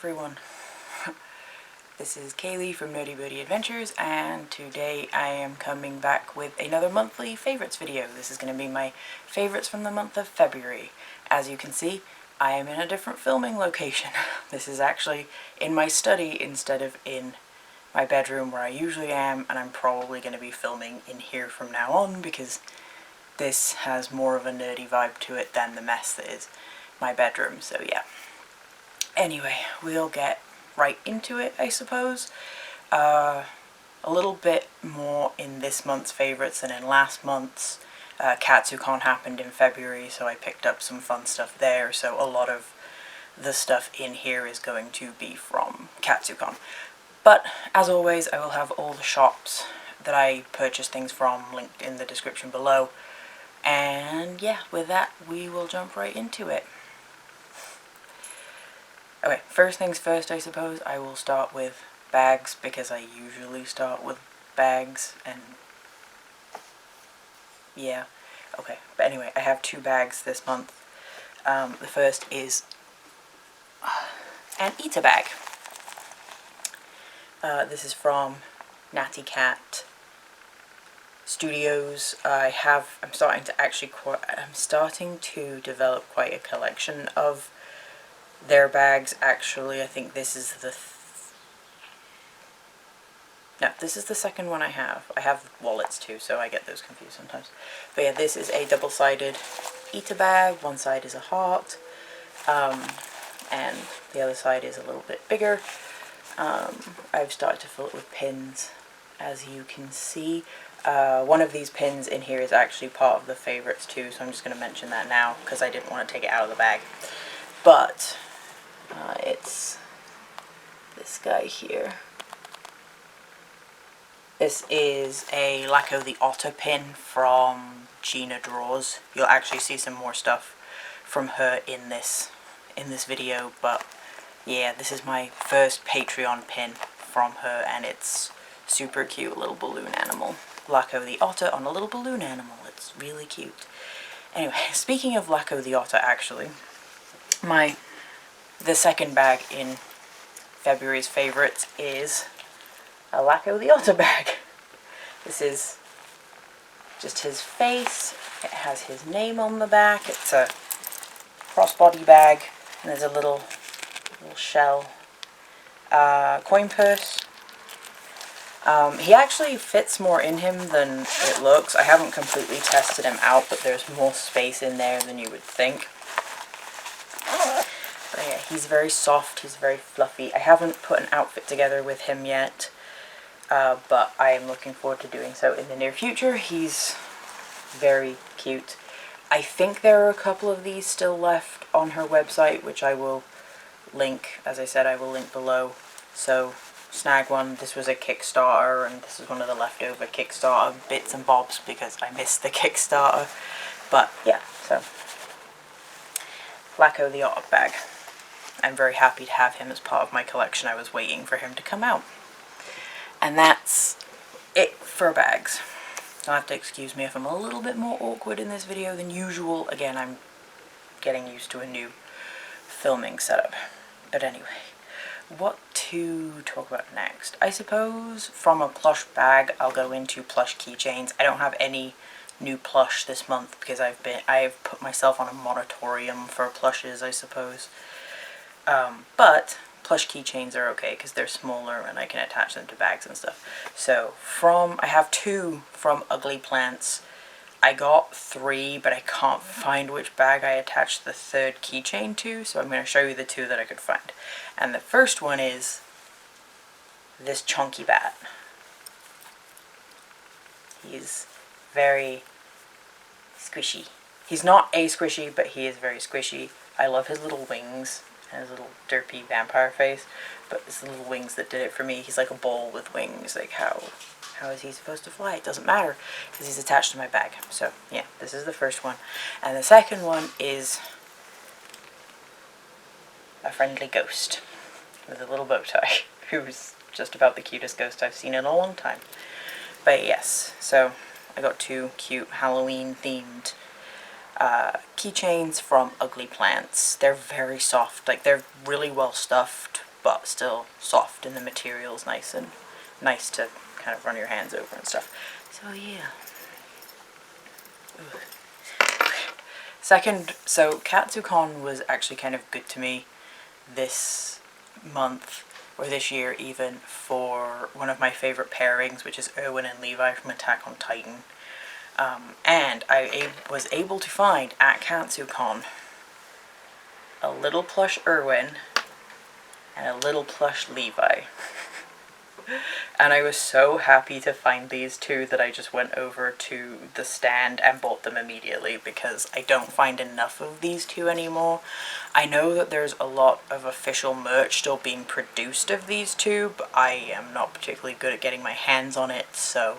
everyone. This is Kaylee from Nerdy Birdy Adventures, and today I am coming back with another monthly favorites video. This is going to be my favorites from the month of February. As you can see, I am in a different filming location. This is actually in my study instead of in my bedroom where I usually am, and I'm probably going to be filming in here from now on because this has more of a nerdy vibe to it than the mess that is my bedroom, so yeah. Anyway, we'll get right into it, I suppose. A little bit more in this month's favourites than in last month's. Katsucon happened in February, so I picked up some fun stuff there, so a lot of the stuff in here is going to be from Katsucon. But, as always, I will have all the shops that I purchased things from linked in the description below. And yeah, with that, we will jump right into it. Okay, first things first, I suppose. I will start with bags, because I usually start with bags, and yeah. Okay, but anyway, I have two bags this month. The first is an Ita Bag. This is from Natty Cat Studios. I'm starting to develop quite a collection of their bags. Actually, I think this is this is the second one I have. I have wallets too, so I get those confused sometimes. But yeah, this is a double-sided Ita bag. One side is a heart, and the other side is a little bit bigger. I've started to fill it with pins, as you can see. One of these pins in here is actually part of the favorites too, so I'm just going to mention that now because I didn't want to take it out of the bag. But it's this guy here. This is a Lakko the Otter pin from Jeana Draws. You'll actually see some more stuff from her in this video, but yeah, this is my first Patreon pin from her, and it's super cute, little balloon animal. Lakko the Otter on a little balloon animal. It's really cute. Anyway, speaking of Lakko the Otter, actually, the second bag in February's favorites is a Lakko the Otter bag. This is just his face. It has his name on the back. It's a crossbody bag, and there's a little shell coin purse. He actually fits more in him than it looks. I haven't completely tested him out, but there's more space in there than you would think. But yeah, he's very soft, he's very fluffy. I haven't put an outfit together with him yet, but I am looking forward to doing so in the near future. He's very cute. I think there are a couple of these still left on her website, which I will link. As I said, I will link below, so snag one. This was a Kickstarter, and this is one of the leftover Kickstarter bits and bobs because I missed the Kickstarter. But yeah, so Lakko the Otter bag. I'm very happy to have him as part of my collection. I was waiting for him to come out. And that's it for bags. You'll have to excuse me if I'm a little bit more awkward in this video than usual. Again, I'm getting used to a new filming setup. But anyway, what to talk about next? I suppose from a plush bag, I'll go into plush keychains. I don't have any new plush this month because I've put myself on a moratorium for plushes, I suppose. But plush keychains are okay because they're smaller and I can attach them to bags and stuff. So I have two from Ugly Plants. I got three, but I can't find which bag I attached the third keychain to, so I'm going to show you the two that I could find. And the first one is this chunky bat. He's very squishy. He's not a squishy, but he is very squishy. I love his little wings and his little derpy vampire face, but it's the little wings that did it for me. He's like a ball with wings. Like, how is he supposed to fly? It doesn't matter because he's attached to my bag. So yeah, this is the first one. And the second one is a friendly ghost with a little bow tie, who's just about the cutest ghost I've seen in a long time. But yes, so I got two cute Halloween themed keychains from Ugly Plants. They're very soft, like they're really well stuffed but still soft, and the material's nice and nice to kind of run your hands over and stuff. So yeah. Ooh. Second, so Katsucon was actually kind of good to me this month, or this year even, for one of my favourite pairings, which is Erwin and Levi from Attack on Titan. And I was able to find at Katsucon a little plush Erwin and a little plush Levi. And I was so happy to find these two that I just went over to the stand and bought them immediately, because I don't find enough of these two anymore. I know that there's a lot of official merch still being produced of these two, but I am not particularly good at getting my hands on it, so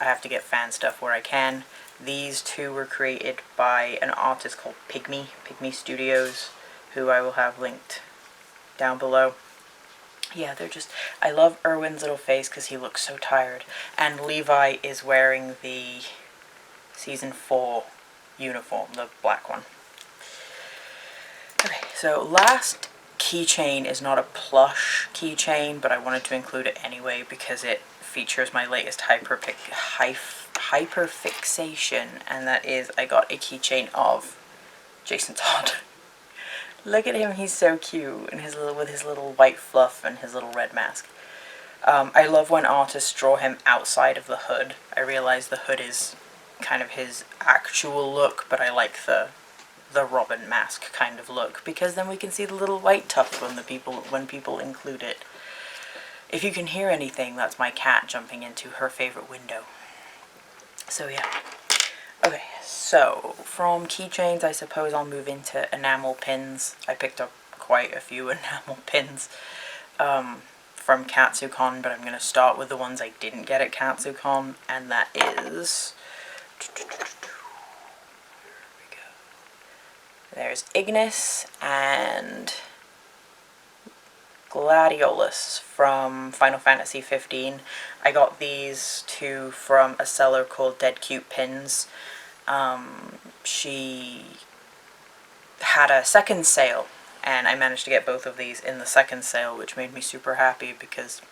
I have to get fan stuff where I can. These two were created by an artist called Pigmi Studios, who I will have linked down below. Yeah, they're just, I love Erwin's little face because he looks so tired. And Levi is wearing the Season 4 uniform, the black one. Okay, so last keychain is not a plush keychain, but I wanted to include it anyway because it features my latest hyperfixation, and that is I got a keychain of Jason Todd. Look at him, he's so cute, and with his little white fluff and his little red mask. I love when artists draw him outside of the hood. I realize the hood is kind of his actual look, but I like the Robin mask kind of look, because then we can see the little white tuft when people include it. If you can hear anything, that's my cat jumping into her favorite window. So yeah. Okay, so from keychains, I suppose I'll move into enamel pins. I picked up quite a few enamel pins from Katsucon, but I'm going to start with the ones I didn't get at Katsucon, and that is... There's Ignis and Gladiolus from Final Fantasy 15. I got these two from a seller called Dead Cute Pins. She had a second sale, and I managed to get both of these in the second sale, which made me super happy because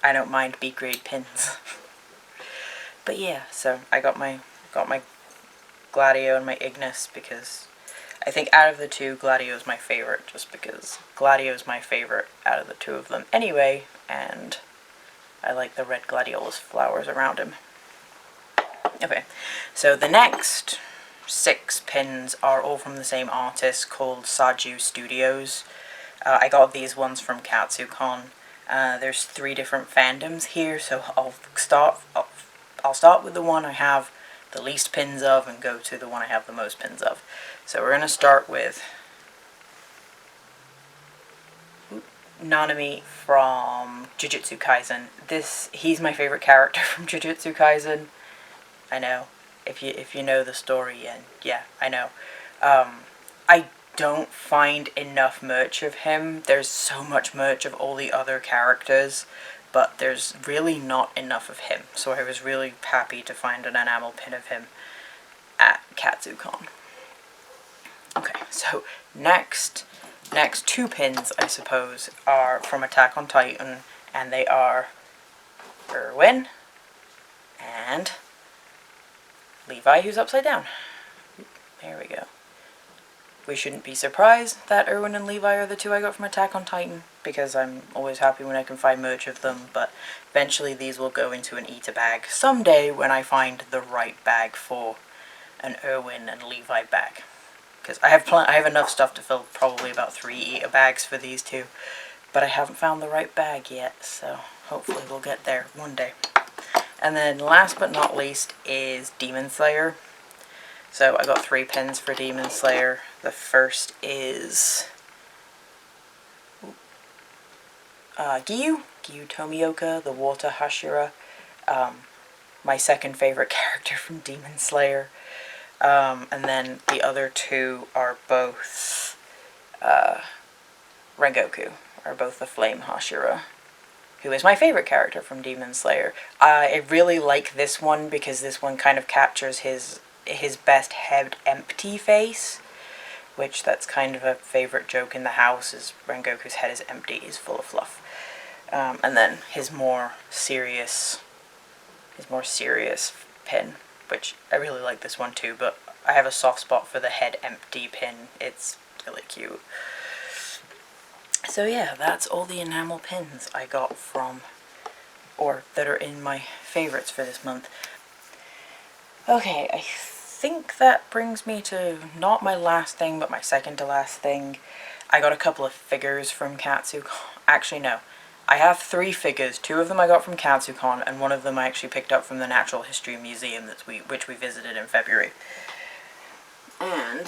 I don't mind B-grade pins. But yeah, so I got my Gladio and my Ignis because I think out of the two, Gladio is my favorite, just because Gladio is my favorite out of the two of them anyway, and I like the red gladiolus flowers around him. Okay, so the next 6 pins are all from the same artist called Saju Studios. I got these ones from Katsucon. There's 3 different fandoms here, so I'll start with the one I have the least pins of and go to the one I have the most pins of. So we're going to start with Nanami from Jujutsu Kaisen. He's my favorite character from Jujutsu Kaisen. I know. If you know the story, and yeah, I know. I don't find enough merch of him. There's so much merch of all the other characters, but there's really not enough of him. So I was really happy to find an enamel pin of him at Katsucon. Okay, so next 2 pins, I suppose, are from Attack on Titan, and they are Erwin and Levi, who's upside down. There we go. We shouldn't be surprised that Erwin and Levi are the 2 I got from Attack on Titan, because I'm always happy when I can find merch of them, but eventually these will go into an Ita bag someday when I find the right bag for an Erwin and Levi bag. Because I have enough stuff to fill probably about 3 Ita bags for these 2, but I haven't found the right bag yet, so hopefully we'll get there one day. And then last but not least is Demon Slayer. So I got 3 pins for Demon Slayer. The first is Giyu Tomioka, the Water Hashira. My second favorite character from Demon Slayer. And then the other 2 are both Rengoku, are both the Flame Hashira, who is my favorite character from Demon Slayer. I really like this one because this one kind of captures his best head empty face. which that's kind of a favourite joke in the house, is Rengoku's head is empty, he's full of fluff. And then his more serious pin, which I really like this one too, but I have a soft spot for the head empty pin. It's really cute. So yeah, that's all the enamel pins I got from, or that are in my favourites for this month. Okay, I think that brings me to not my last thing, but my second to last thing. I got a couple of figures from Katsucon. Actually, no. I have 3 figures. 2 of them I got from Katsucon, and 1 of them I actually picked up from the Natural History Museum which we visited in February. And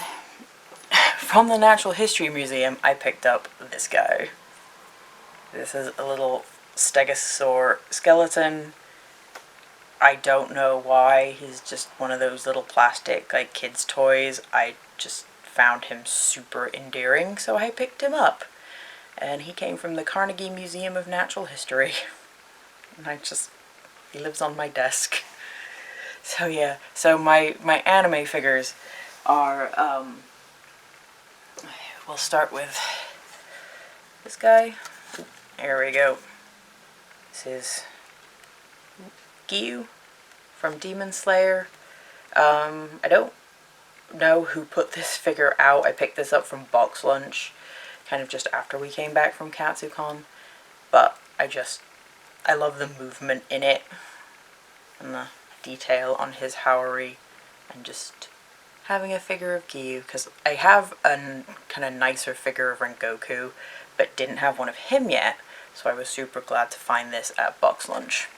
from the Natural History Museum, I picked up this guy. This is a little stegosaur skeleton. I don't know why. He's just one of those little plastic, like, kids' toys. I just found him super endearing, so I picked him up. And he came from the Carnegie Museum of Natural History. And he lives on my desk. So yeah, so my anime figures are, we'll start with this guy. There we go. This is Giyu from Demon Slayer. I don't know who put this figure out. I picked this up from Box Lunch, kind of just after we came back from Katsucon, but I love the movement in it, and the detail on his Haori, and just having a figure of Giyu, because I have a kind of nicer figure of Rengoku, but didn't have one of him yet, so I was super glad to find this at Box Lunch.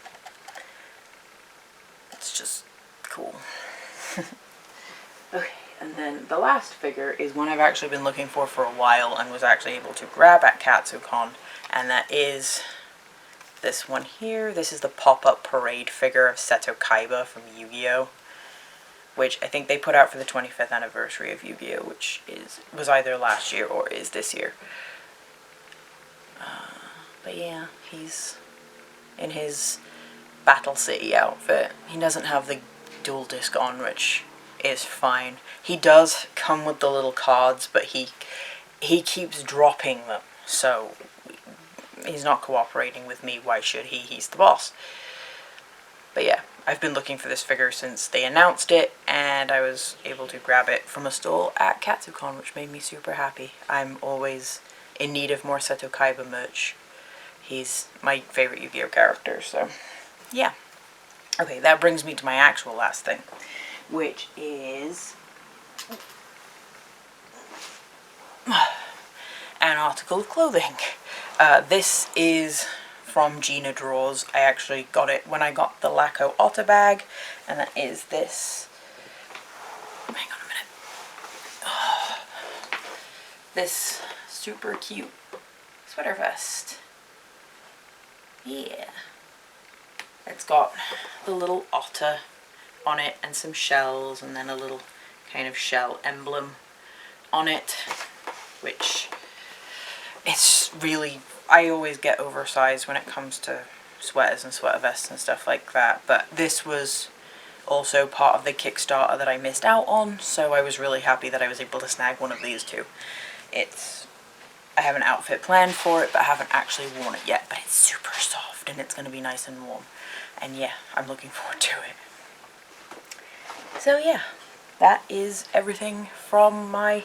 It's just cool. Okay. And then the last figure is one I've actually been looking for a while and was actually able to grab at Katsucon, and that is this one here. This is the pop-up parade figure of Seto Kaiba from Yu-Gi-Oh!, which I think they put out for the 25th anniversary of Yu-Gi-Oh!, which was either last year or is this year. But yeah, he's in his Battle City outfit. He doesn't have the dual disc on, which is fine. He does come with the little cards, but he keeps dropping them, so he's not cooperating with me. Why should he? He's the boss. But yeah, I've been looking for this figure since they announced it, and I was able to grab it from a stall at Katsucon, which made me super happy. I'm always in need of more Seto Kaiba merch. He's my favorite Yu-Gi-Oh! Character, so yeah. Okay, that brings me to my actual last thing, which is an article of clothing. This is from Jeana Drawers. I actually got it when I got the Lakko Ita Bag, and that is this. Hang on a minute. Oh, this super cute sweater vest. Yeah. It's got the little otter on it and some shells, and then a little kind of shell emblem on it, which it's really, I always get oversized when it comes to sweaters and sweater vests and stuff like that, but this was also part of the Kickstarter that I missed out on, so I was really happy that I was able to snag one of these two. I have an outfit planned for it, but I haven't actually worn it yet, but it's super soft and it's going to be nice and warm. And yeah, I'm looking forward to it. So yeah, that is everything from my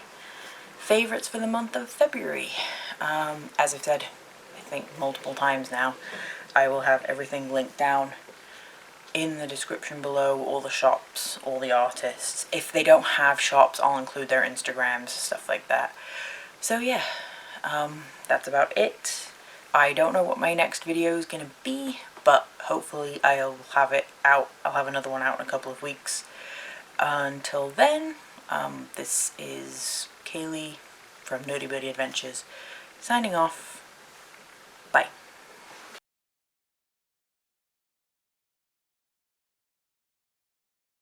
favorites for the month of February. As I've said, I think multiple times now, I will have everything linked down in the description below, all the shops, all the artists. If they don't have shops, I'll include their Instagrams, stuff like that. So yeah, that's about it. I don't know what my next video is going to be, but hopefully I'll have it out. I'll have another one out in a couple of weeks. Until then, this is Kaylee from Natty Birdy Adventures, signing off.